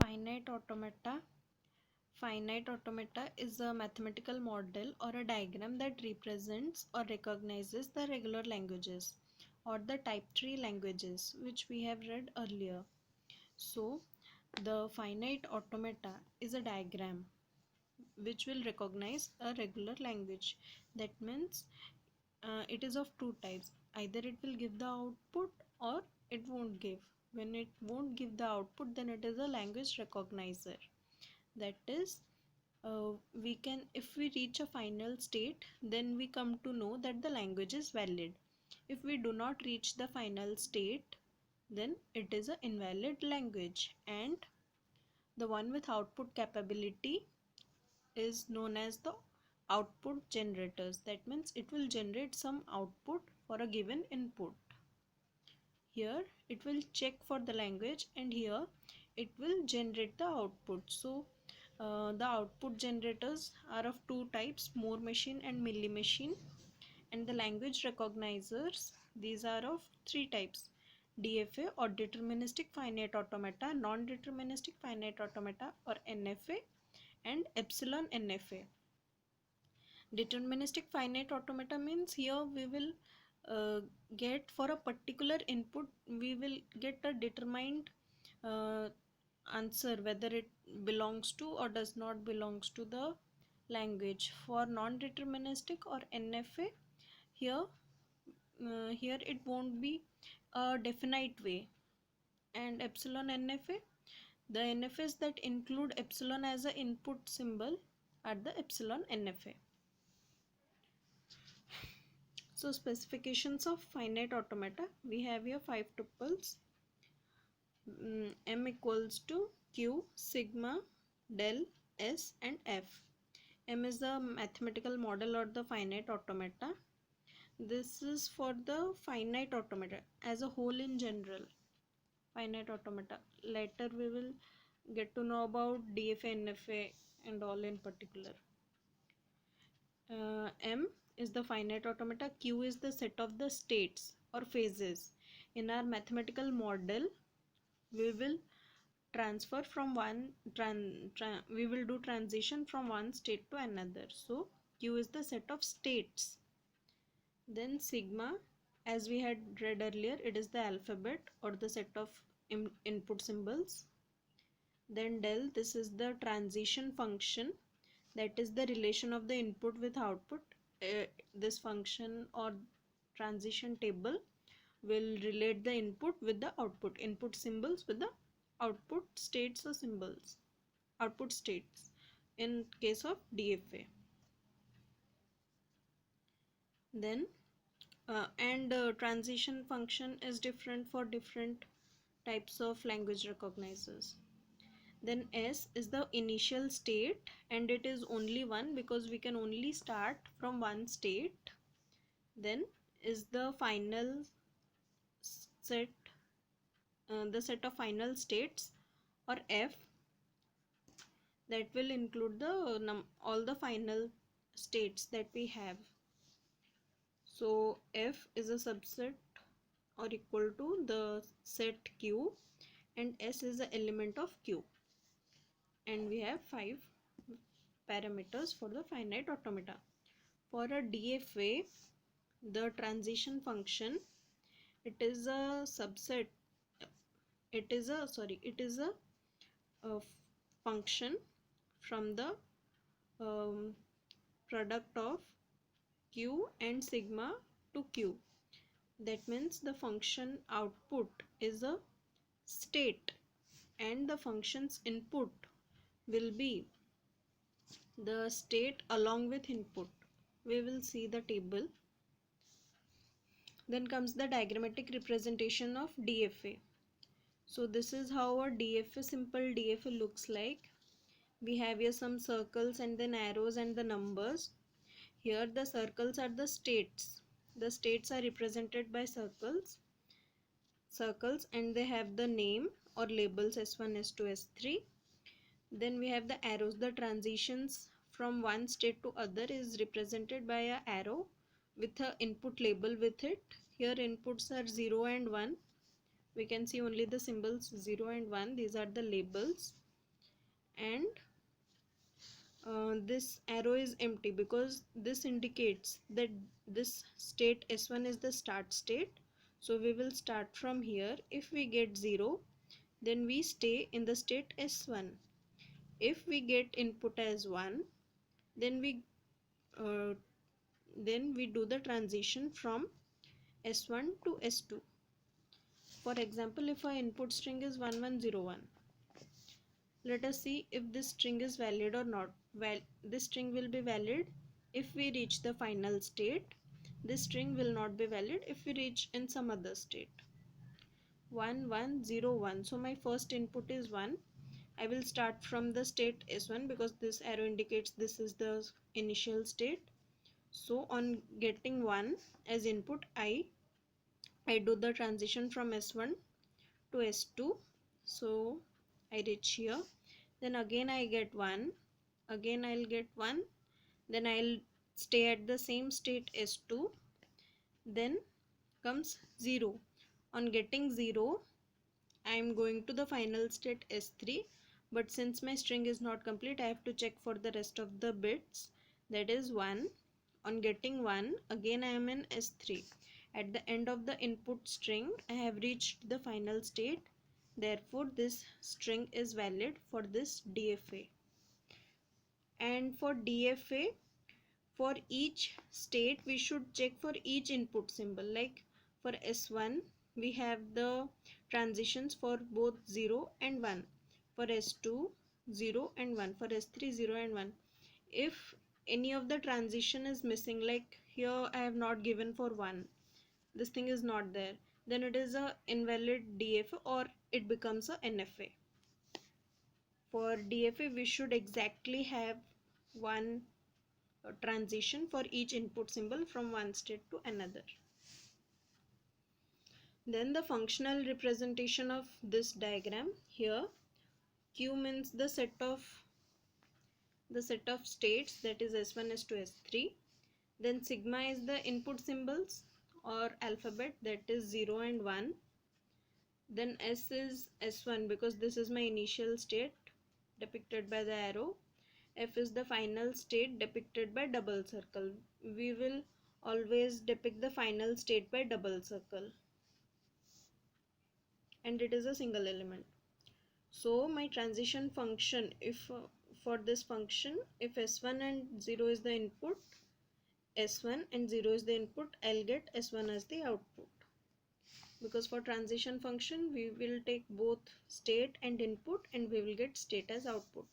Finite automata. Finite automata is a mathematical model or a diagram that represents or recognizes the regular languages or the type tree languages which we have read earlier. So the finite automata is a diagram which will recognize a regular language. That means it is of two types. Either it will give the output or it won't give. When it won't give the output, then it is a language recognizer. That is, we can, if we reach a final state, then we come to know that the language is valid. If we do not reach the final state, then it is an invalid language. And the one with output capability is known as the output generators. That means it will generate some output for a given input. Here it will check for the language, and here it will generate the output. So the output generators are of two types, Moore machine and Milli machine. And the language recognizers, these are of three types: DFA or deterministic finite automata, non-deterministic finite automata or NFA, and epsilon NFA. Deterministic finite automata means here we will get for a particular input, we will get a determined answer whether it belongs to or does not belongs to the language. For non-deterministic or NFA, here it won't be a definite way. And epsilon NFA, the NFAs that include epsilon as an input symbol are the epsilon NFA. So specifications of finite automata, we have here 5 tuples. M equals to Q, sigma, del, S and F. M is the mathematical model or the finite automata. This is for the finite automata as a whole in general. Finite automata. Later we will get to know about DFA, NFA and all in particular. M is the finite automata. Q is the set of the states or phases. In our mathematical model, we will transfer from we will do transition from one state to another. So Q is the set of states. Then sigma, as we had read earlier, it is the alphabet or the set of input symbols. Then del, this is the transition function, that is the relation of the input with output. This function or transition table will relate the input with the output, input symbols with the output states or symbols, output states in case of DFA. Then transition function is different for different types of language recognizers. Then S is the initial state, and it is only one because we can only start from one state. Then is the final set, the set of final states, or F, that will include the all the final states that we have. So F is a subset or equal to the set Q, and S is the element of Q. And we have 5 parameters for the finite automata. For a DFA, the transition function, it is a subset, it is a function from the product of Q and sigma to Q. That means the function output is a state and the function's input will be the state along with input. We will see the table. Then comes the diagrammatic representation of DFA. So this is how a DFA, simple DFA looks like. We have here some circles and then arrows and the numbers. Here the circles are the states. The states are represented by circles and they have the name or labels S1, S2, S3. Then we have the arrows. The transitions from one state to other is represented by an arrow with a input label with it. Here inputs are 0 and 1. We can see only the symbols 0 and 1. These are the labels. and this arrow is empty because this indicates that this state S1 is the start state. So we will start from here. If we get 0, then we stay in the state S1. If we get input as 1, then we do the transition from S1 to S2. For example, if our input string is 1101, let us see if this string is valid or not. Well, this string will be valid if we reach the final state. This string will not be valid if we reach in some other state. 1101. So my first input is 1. I will start from the state S1 because this arrow indicates this is the initial state. So on getting 1 as input, I do the transition from S1 to S2. So I reach here, then again I get 1, again I'll get 1, then I'll stay at the same state S2, then comes 0. On getting 0, I am going to the final state S3, but since my string is not complete, I have to check for the rest of the bits, that is 1. On getting 1, again I am in S3. At the end of the input string, I have reached the final state. Therefore, this string is valid for this DFA. And for DFA, for each state, we should check for each input symbol. Like for S1, we have the transitions for both 0 and 1. For S2, 0 and 1. For S3, 0 and 1. If any of the transition is missing, like here I have not given for 1, this thing is not there, then it is a invalid DFA or it becomes a NFA. For DFA, we should exactly have one transition for each input symbol from one state to another. Then the functional representation of this diagram. Here Q means the set of states, that is S1, S2, S3. Then sigma is the input symbols or alphabet, that is 0 and 1. Then S is S1 because this is my initial state depicted by the arrow. F is the final state depicted by double circle. We will always depict the final state by double circle, and it is a single element. So my transition function, if for this function, if S1 and 0 is the input, S1 and 0 is the input, I'll get S1 as the output. Because for transition function, we will take both state and input and we will get state as output.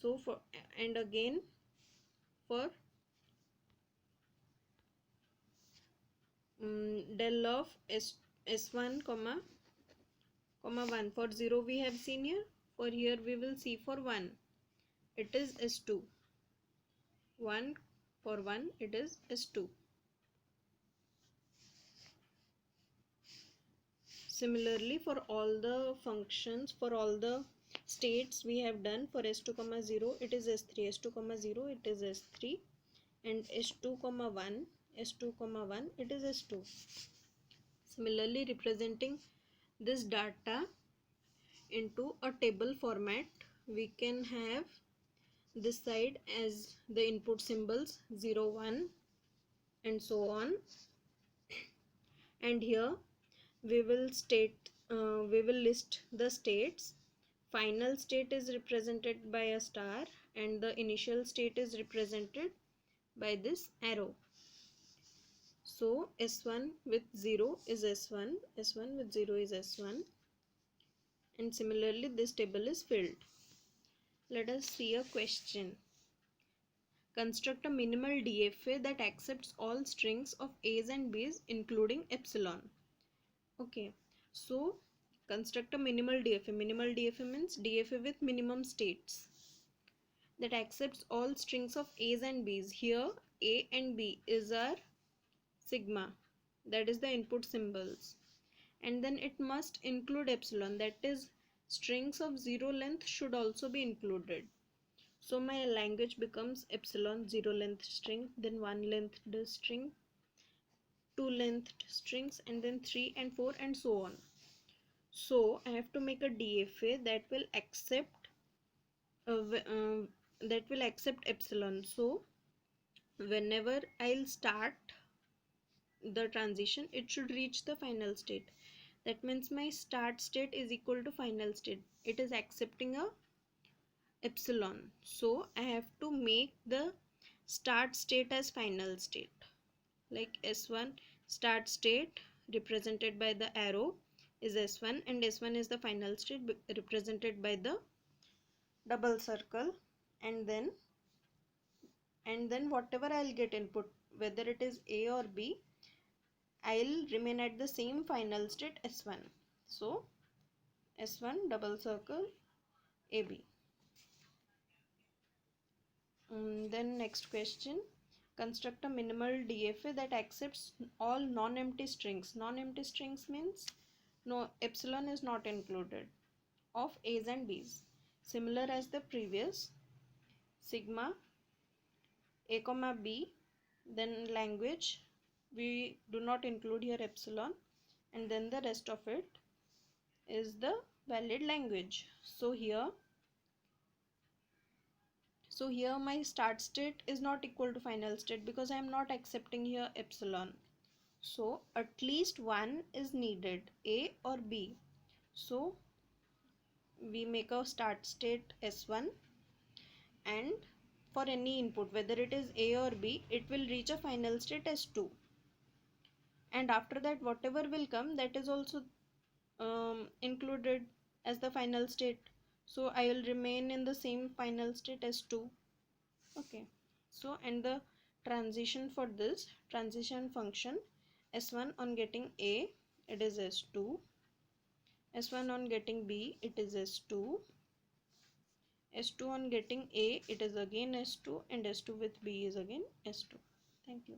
So for, and again for del of S1 comma 1, for 0 we have seen here, for here we will see for 1, it is S2. 1 for 1, it is S2. Similarly, for all the functions, for all the states we have done, for S2 comma 0 it is S3, S2 comma 0 it is S3, and S2 comma 1 it is S2. Similarly, representing this data into a table format, we can have this side as the input symbols 0, 1 and so on, and here we will list the states. Final state is represented by a star and the initial state is represented by this arrow. So S1 with 0 is S1, S1 with 0 is S1, and similarly this table is filled. Let us see a question. Construct a minimal DFA that accepts all strings of A's and B's including epsilon. Okay, so construct a minimal DFA. Minimal DFA means DFA with minimum states that accepts all strings of A's and B's. Here A and B is our sigma, that is the input symbols, and then it must include epsilon, that is strings of 0 length should also be included. So my language becomes epsilon 0 length string, then 1 length string, 2 length strings, and then 3 and 4 and so on. So I have to make a DFA that will accept epsilon. So whenever I'll start the transition, it should reach the final state. That means my start state is equal to final state. It is accepting a epsilon. So I have to make the start state as final state. Like S1 start state represented by the arrow is S1, and S1 is the final state represented by the double circle, and then whatever I'll get input, whether it is A or B, I'll remain at the same final state S1. So S1 double circle AB. Then next question, construct a minimal DFA that accepts all non-empty strings. Non-empty strings means no epsilon is not included, of A's and B's. Similar as the previous, sigma A comma B, then language, we do not include here epsilon, and then the rest of it is the valid language. So here my start state is not equal to final state because I am not accepting here epsilon. So at least one is needed, A or B. So we make a start state S1, and for any input, whether it is A or B, it will reach a final state S2. And after that, whatever will come, that is also included as the final state. So I will remain in the same final state S2. Okay. So, and the transition for this transition function, S1 on getting A, it is S2. S1 on getting B, it is S2. S2 on getting A, it is again S2, and S2 with B is again S2. Thank you.